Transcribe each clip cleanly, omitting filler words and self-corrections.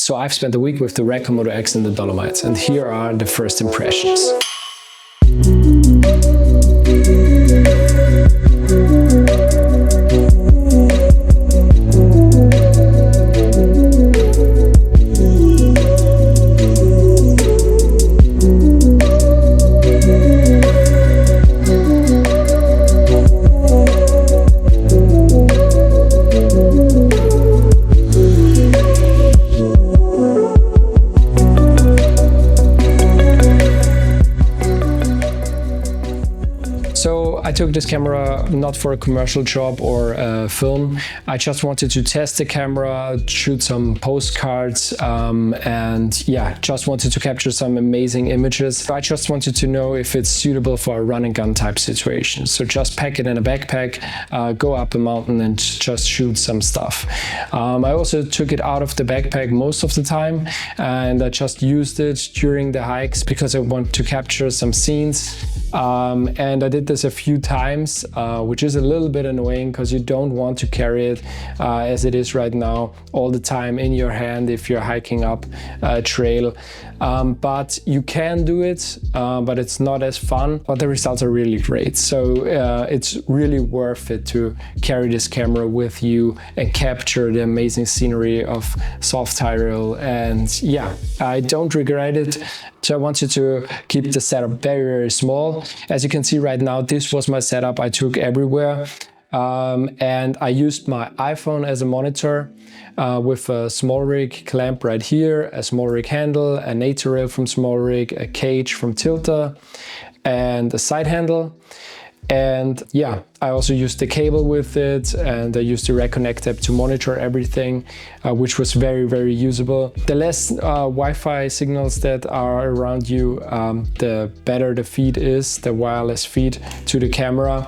So I've spent a week with the RED Komodo-X in the Dolomites, and here are the first impressions. So I took this camera not for a commercial job or a film. I just wanted to test the camera, shoot some postcards, and yeah, just wanted to capture some amazing images. I just wanted to know if it's suitable for a run and gun type situation. So just pack it in a backpack, go up a mountain and just shoot some stuff. I also took it out of the backpack most of the time, and I just used it during the hikes because I want to capture some scenes. And I did this a few times, which is a little bit annoying because you don't want to carry it as it is right now all the time in your hand if you're hiking up a trail. But you can do it, but it's not as fun, but the results are really great. So it's really worth it to carry this camera with you and capture the amazing scenery of South Tyrol. And yeah, I don't regret it. So I wanted to keep the setup very, very small. As you can see right now, this was my setup I took everywhere. And I used my iPhone as a monitor with a small rig clamp right here, a small rig handle, a nature rail from small rig, a cage from Tilta, and a side handle. And yeah, I also used the cable with it, and I used the RED Connect app to monitor everything, which was very, very usable. The less Wi-Fi signals that are around you, the better the feed is, the wireless feed to the camera.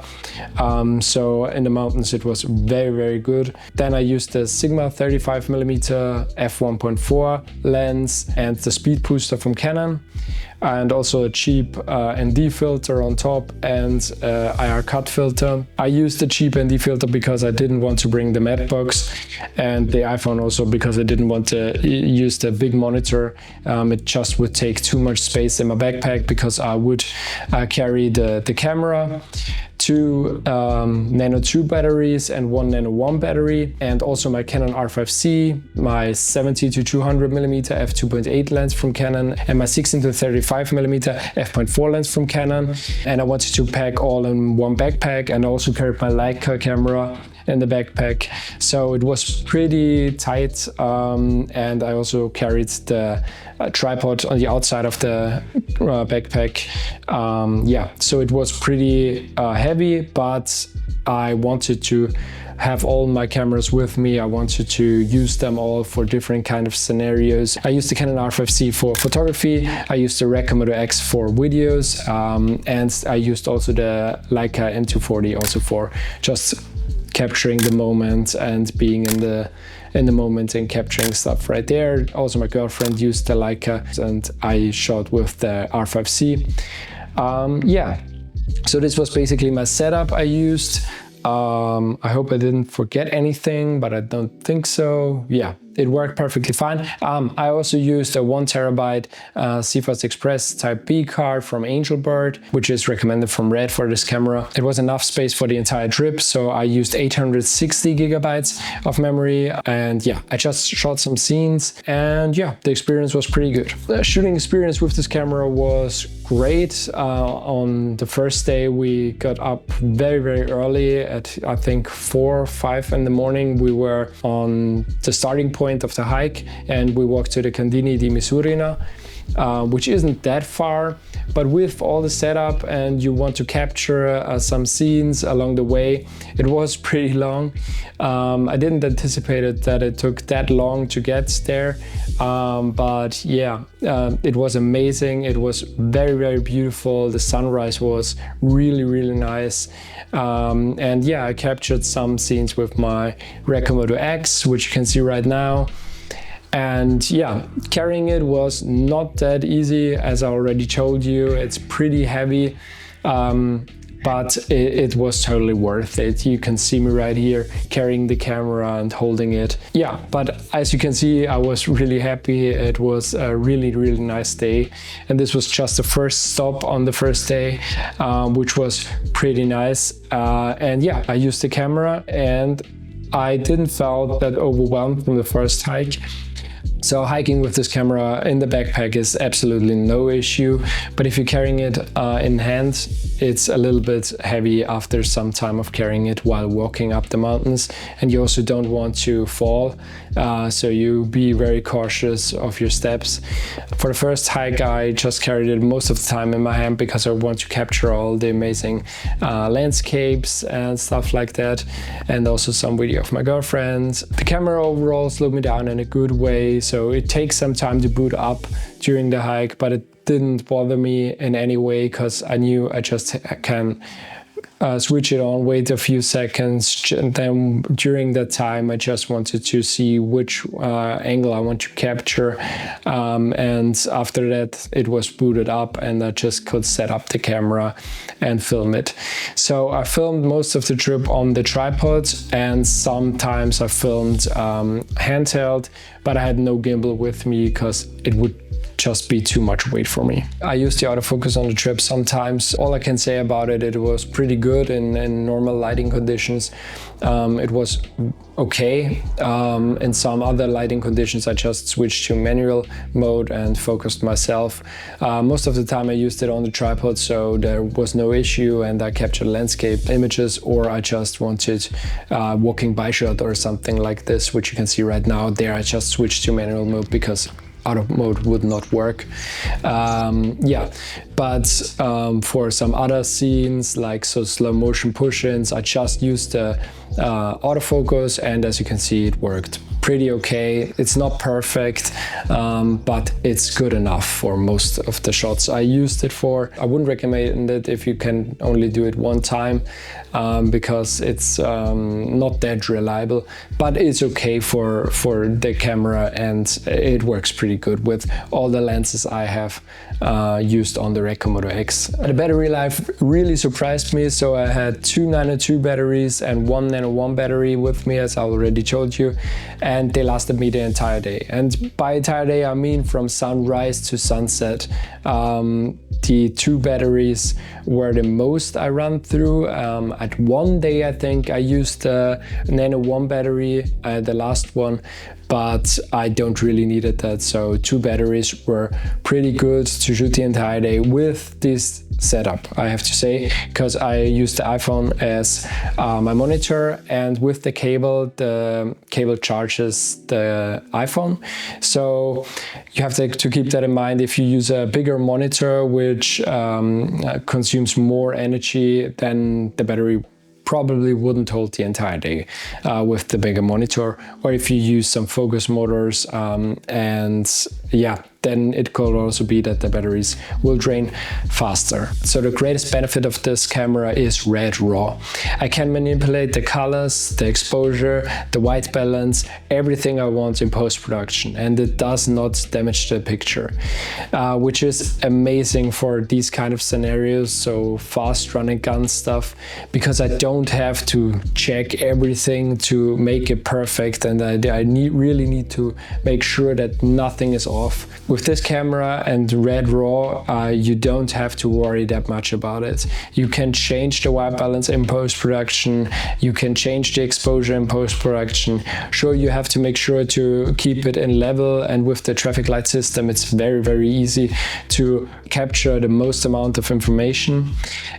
So in the mountains it was very, very good. Then I used the Sigma 35mm f1.4 lens and the speed booster from Canon, and also a cheap ND filter on top and IR cut filter. I used the cheap ND filter because I didn't want to bring the mat box, and the iPhone also because I didn't want to use the big monitor. It just would take too much space in my backpack because I would carry the camera, two Nano 2 batteries and one Nano 1 battery, and also my Canon R5C, my 70-200mm f2.8 lens from Canon, and my 16-35mm f.4 lens from Canon. And I wanted to pack all in one backpack, and I also carried my Leica camera in the backpack, so it was pretty tight. And I also carried the tripod on the outside of the backpack. Yeah, so it was pretty heavy, but I wanted to have all my cameras with me. I wanted to use them all for different kind of scenarios. I used the Canon R5C for photography, I used the RED Komodo-X for videos, and I used also the Leica M240 also for just capturing the moment and being in the moment and capturing stuff right there. Also my girlfriend used the Leica and I shot with the R5C. Yeah, so this was basically my setup I used. I hope I didn't forget anything, but I don't think so. Yeah, it worked perfectly fine. I also used a 1TB CFast Express Type B card from Angelbird, which is recommended from RED for this camera. It was enough space for the entire trip, so I used 860 GB of memory, and yeah, I just shot some scenes, and yeah, the experience was pretty good. The shooting experience with this camera was great. On the first day we got up very, very early at I think 4 or 5 in the morning. We were on the starting point of the hike and we walked to the Candini di Misurina, which isn't that far, but with all the setup and you want to capture some scenes along the way, it was pretty long. I didn't anticipate that it took that long to get there, but yeah, it was amazing. It was very, very beautiful. The sunrise was really, really nice. And yeah, I captured some scenes with my RED Komodo-X, which you can see right now. And yeah, carrying it was not that easy, as I already told you. It's pretty heavy. but it was totally worth it. You can see me right here carrying the camera and holding it. Yeah, but as you can see, I was really happy. It was a really, really nice day. And this was just the first stop on the first day, which was pretty nice. And yeah, I used the camera and I didn't feel that overwhelmed from the first hike. So hiking with this camera in the backpack is absolutely no issue, but if you're carrying it in hand, it's a little bit heavy after some time of carrying it while walking up the mountains, and you also don't want to fall, so you be very cautious of your steps. For the first hike, I just carried it most of the time in my hand because I want to capture all the amazing landscapes and stuff like that, and also some video of my girlfriend. The camera overall slowed me down in a good way, so it takes some time to boot up during the hike, but it didn't bother me in any way because I knew I just can switch it on, wait a few seconds, and then during that time I just wanted to see which angle I want to capture, and after that it was booted up and I just could set up the camera and film it. So I filmed most of the trip on the tripod, and sometimes I filmed handheld, but I had no gimbal with me because it would just be too much weight for me. I used the autofocus on the trip sometimes. All I can say about it, it was pretty good in normal lighting conditions. It was okay. In some other lighting conditions, I just switched to manual mode and focused myself. Most of the time I used it on the tripod, so there was no issue, and I captured landscape images, or I just wanted walking by shot or something like this, which you can see right now. There I just switched to manual mode because auto mode would not work. Yeah, but for some other scenes, like slow motion push-ins, I just used the autofocus, and as you can see, it worked pretty okay. It's not perfect, but it's good enough for most of the shots I used it for. I wouldn't recommend it if you can only do it one time, because it's not that reliable, but it's okay for the camera, and it works pretty good with all the lenses I have used on the RED Komodo-X. The battery life really surprised me, so I had two Nano 2 batteries and one Nano 1 battery with me, as I already told you, and they lasted me the entire day. And by entire day I mean from sunrise to sunset. The two batteries were the most I ran through. At one day I think I used the Nano 1 battery, the last one, but I don't really needed that, so two batteries were pretty good to shoot the entire day with this setup, I have to say, because I used the iPhone as my monitor, and with the cable charges the iPhone. So you have to keep that in mind. If you use a bigger monitor which consumes more energy, then the battery probably wouldn't hold the entire day with the bigger monitor, or if you use some focus motors, and yeah, then it could also be that the batteries will drain faster. So the greatest benefit of this camera is RED RAW. I can manipulate the colors, the exposure, the white balance, everything I want in post-production, and it does not damage the picture, which is amazing for these kind of scenarios, so fast run and gun stuff, because I don't have to check everything to make it perfect, and I really need to make sure that nothing is off. With this camera and RED RAW, you don't have to worry that much about it. You can change the white balance in post-production, you can change the exposure in post-production. Sure, you have to make sure to keep it in level, and with the traffic light system it's very, very easy to capture the most amount of information.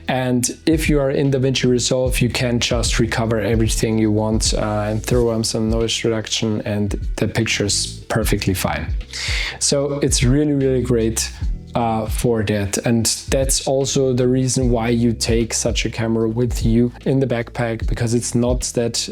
And if you are in DaVinci Resolve, you can just recover everything you want and throw on some noise reduction, and the picture's perfectly fine. So it's really, really great for that, and that's also the reason why you take such a camera with you in the backpack, because it's not that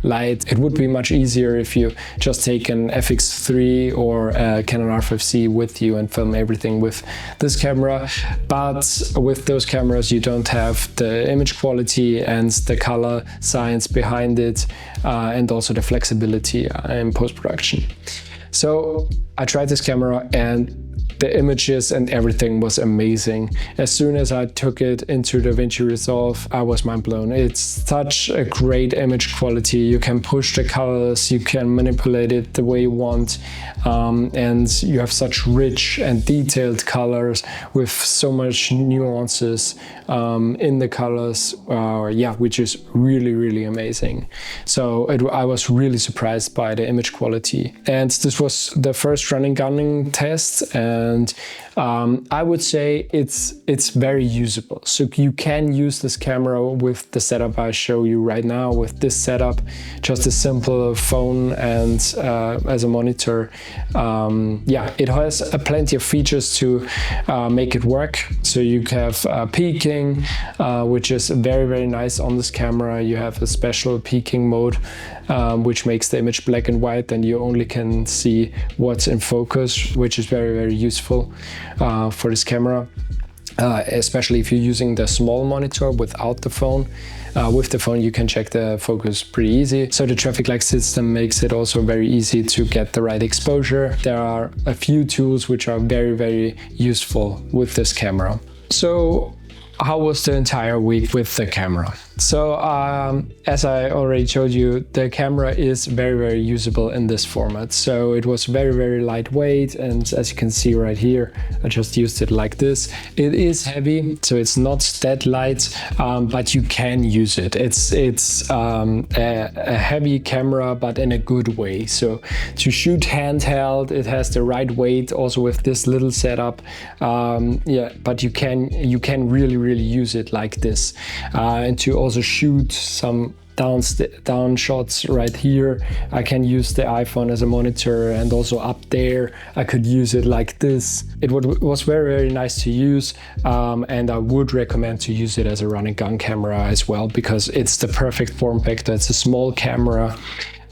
light. It would be much easier if you just take an FX3 or a Canon R5C with you and film everything with this camera, but with those cameras you don't have the image quality and the color science behind it, and also the flexibility in post-production. So I tried this camera and The images and everything was amazing. As soon as I took it into DaVinci Resolve, I was mind blown. It's such a great image quality. You can push the colors, you can manipulate it the way you want, and you have such rich and detailed colors with so much nuances in the colors, which is really, really amazing. So I was really surprised by the image quality. And this was the first running gunning test, and I would say it's very usable. So you can use this camera with the setup I show you right now. With this setup, just a simple phone and as a monitor. It has plenty of features to make it work. So you have peaking, which is very, very nice on this camera. You have a special peaking mode, which makes the image black and white, and you only can see what's in focus, which is very, very useful for this camera. Especially if you're using the small monitor without the phone. With the phone you can check the focus pretty easy. So the traffic light system makes it also very easy to get the right exposure. There are a few tools which are very, very useful with this camera. So how was the entire week with the camera? So as I already showed you, the camera is very, very usable in this format. So it was very, very lightweight, and as you can see right here, I just used it like this. It is heavy, so it's not that light, but you can use it. It's a heavy camera, but in a good way. So to shoot handheld, it has the right weight, also with this little setup. But you can really, really use it like this, and to also shoot some down shots right here. I can use the iPhone as a monitor, and also up there I could use it like this. It was very, very nice to use, and I would recommend to use it as a run and gun camera as well, because it's the perfect form factor. It's a small camera.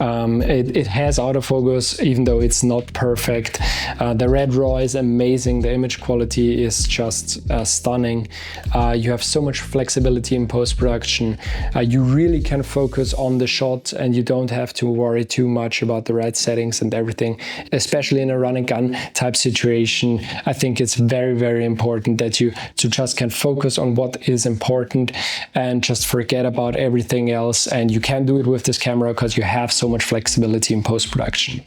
It has autofocus, even though it's not perfect. The red raw is amazing. The image quality is just stunning. You have so much flexibility in post-production. You really can focus on the shot, and you don't have to worry too much about the right settings and everything. Especially in a run and gun type situation, I think it's very, very important that you just can focus on what is important and just forget about everything else. And you can do it with this camera because you have so much flexibility in post-production.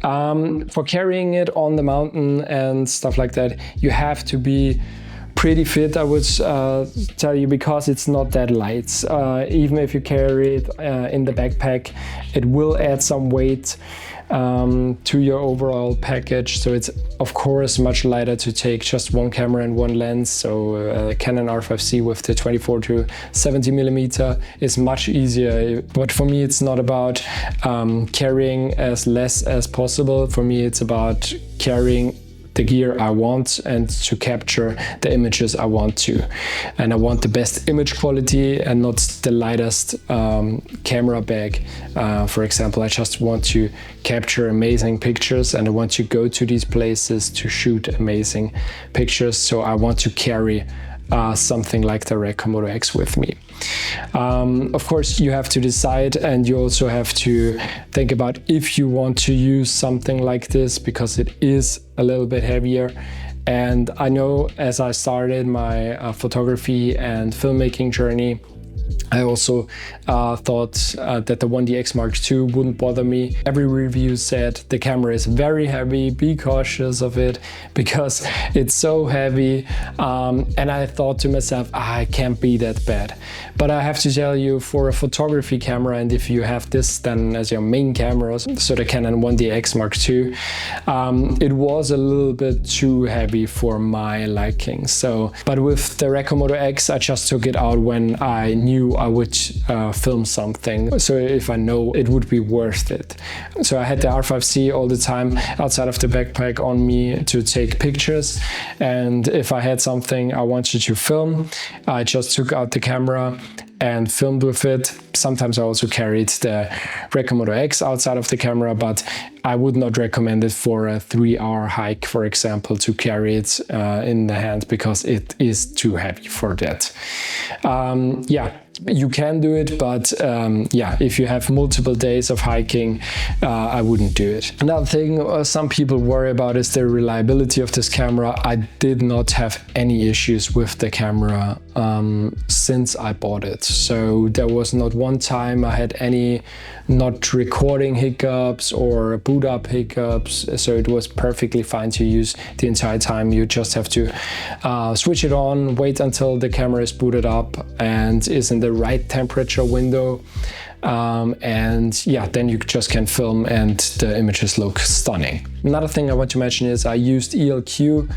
For carrying it on the mountain and stuff like that, you have to be pretty fit, I would tell you, because it's not that light. Even if you carry it in the backpack, it will add some weight to your overall package. So it's of course much lighter to take just one camera and one lens. So Canon R5C with the 24 to 70 millimeter is much easier. But for me, it's not about carrying as less as possible. For me, it's about carrying the gear I want and to capture the images I want to. And I want the best image quality and not the lightest camera bag. For example, I just want to capture amazing pictures, and I want to go to these places to shoot amazing pictures. So I want to carry something like the RED Komodo-X with me. Of course, you have to decide, and you also have to think about if you want to use something like this, because it is a little bit heavier. And I know as I started my photography and filmmaking journey, I also thought that the 1DX Mark II wouldn't bother me. Every review said the camera is very heavy, be cautious of it because it's so heavy. And I thought to myself, it can't be that bad. But I have to tell you, for a photography camera, and if you have this then as your main camera, so the Canon 1DX Mark II, it was a little bit too heavy for my liking. So, but with the RED Komodo-X, I just took it out when I knew I would film something, so if I know it would be worth it. So I had the R5C all the time outside of the backpack on me to take pictures, and if I had something I wanted to film, I just took out the camera and filmed with it. Sometimes I also carried the RED Komodo-X outside of the camera, but I would not recommend it for a 3-hour hike, for example, to carry it in the hand, because it is too heavy for that. You can do it, but yeah, if you have multiple days of hiking, I wouldn't do it. Another thing some people worry about is the reliability of this camera. I did not have any issues with the camera since I bought it. So there was not one time I had any not recording hiccups or boot up hiccups. So it was perfectly fine to use the entire time. You just have to switch it on, wait until the camera is booted up and is in the right temperature window, and yeah, then you just can film and the images look stunning. Another thing I want to mention is I used ELQ,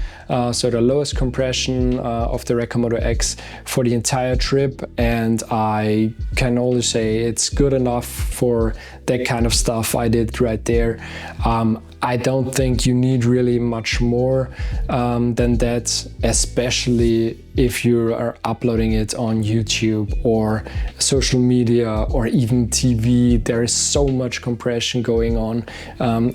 so the lowest compression of the RED KOMODO-X for the entire trip, and I can only say it's good enough for that kind of stuff I did right there. I don't think you need really much more than that, especially if you are uploading it on YouTube or social media or even TV. There is so much compression going on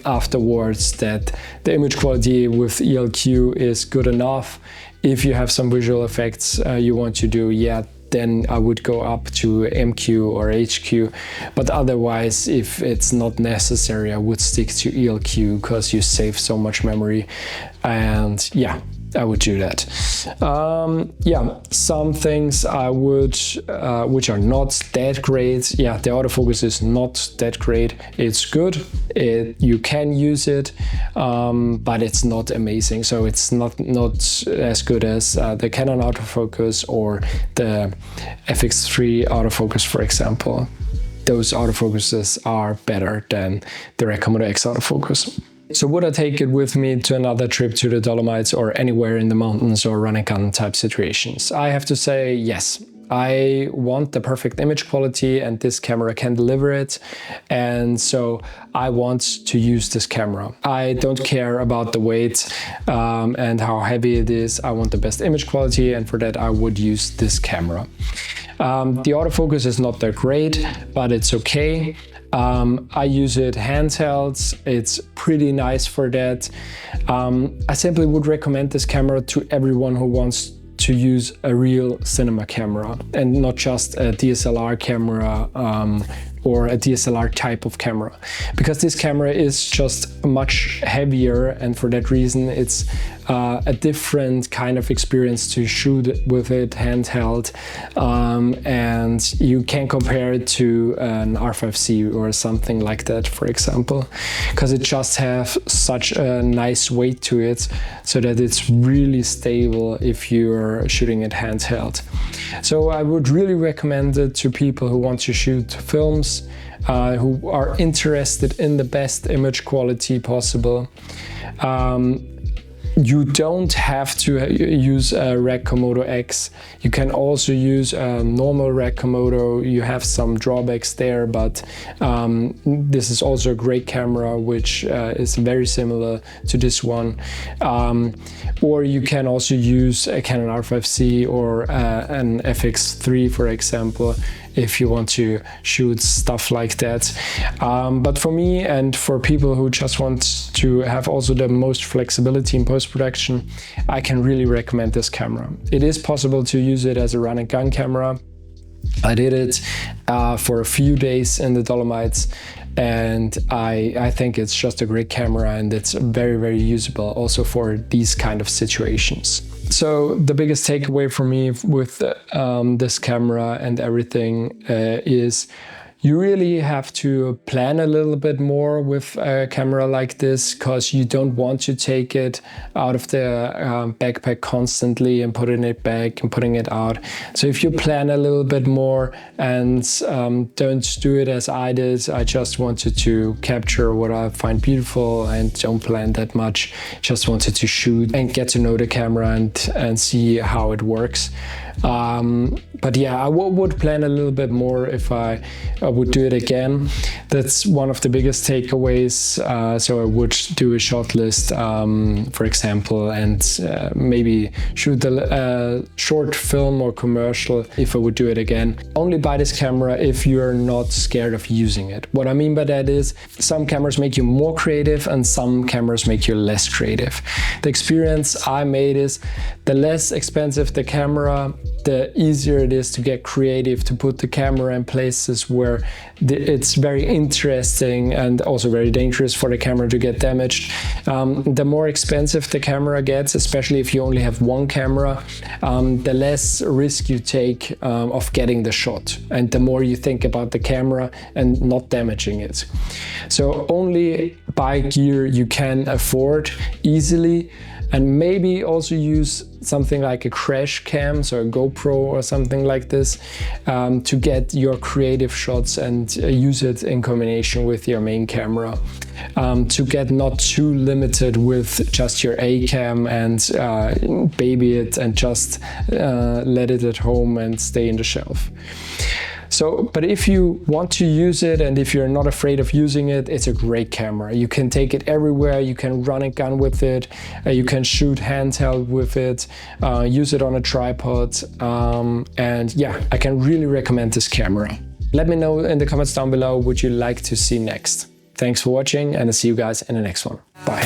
afterwards that the image quality with ELQ is good enough. If you have some visual effects you want to do, yeah, then I would go up to MQ or HQ, but otherwise, if it's not necessary, I would stick to ELQ because you save so much memory, and yeah, I would do that. Yeah, some things I would, which are not that great. Yeah, the autofocus is not that great. It's good. You can use it, but it's not amazing. So it's not as good as the Canon autofocus or the FX3 autofocus, for example. Those autofocuses are better than the RED KOMODO-X autofocus. So would I take it with me to another trip to the Dolomites or anywhere in the mountains or run and gun type situations? I have to say yes. I want the perfect image quality and this camera can deliver it, and so I want to use this camera. I don't care about the weight and how heavy it is. I want the best image quality, and for that I would use this camera. The autofocus is not that great, but it's okay. I use it handheld. It's pretty nice for that. I simply would recommend this camera to everyone who wants to use a real cinema camera and not just a DSLR camera or a DSLR type of camera, because this camera is just much heavier, and for that reason it's a different kind of experience to shoot with it handheld, and you can compare it to an R5C or something like that, for example, because it just has such a nice weight to it, so that it's really stable if you're shooting it handheld. So I would really recommend it to people who want to shoot films, who are interested in the best image quality possible. You don't have to use a RED Komodo-X. You can also use a normal RED Komodo. You have some drawbacks there, but this is also a great camera, which is very similar to this one. Or you can also use a Canon R5C or an FX3, for example, if you want to shoot stuff like that. But for me and for people who just want to have also the most flexibility in post-production, I can really recommend this camera. It is possible to use it as a run and gun camera. I did it for a few days in the Dolomites, and I think it's just a great camera, and it's very, very usable also for these kind of situations. So the biggest takeaway for me with this camera and everything is you really have to plan a little bit more with a camera like this, because you don't want to take it out of the backpack constantly and putting it back and putting it out. So if you plan a little bit more and don't do it as I did, I just wanted to capture what I find beautiful and don't plan that much, just wanted to shoot and get to know the camera and see how it works. But yeah, I would plan a little bit more if I would do it again. That's one of the biggest takeaways. So I would do a shot list, for example, and maybe shoot a short film or commercial if I would do it again. Only buy this camera if you're not scared of using it. What I mean by that is some cameras make you more creative and some cameras make you less creative. The experience I made is the less expensive the camera, the easier it is to get creative, to put the camera in places where it's very interesting and also very dangerous for the camera to get damaged. The more expensive the camera gets, especially if you only have one camera, the less risk you take of getting the shot, and the more you think about the camera and not damaging it. So only buy gear you can afford easily, and maybe also use something like a crash cam, so a GoPro or something like this, to get your creative shots and use it in combination with your main camera, to get not too limited with just your A cam and baby it and just let it at home and stay in the shelf. So, but if you want to use it and if you're not afraid of using it, it's a great camera. You can take it everywhere, you can run a gun with it, you can shoot handheld with it, use it on a tripod, and yeah, I can really recommend this camera. Let me know in the comments down below what you'd like to see next. Thanks for watching, and I'll see you guys in the next one. Bye.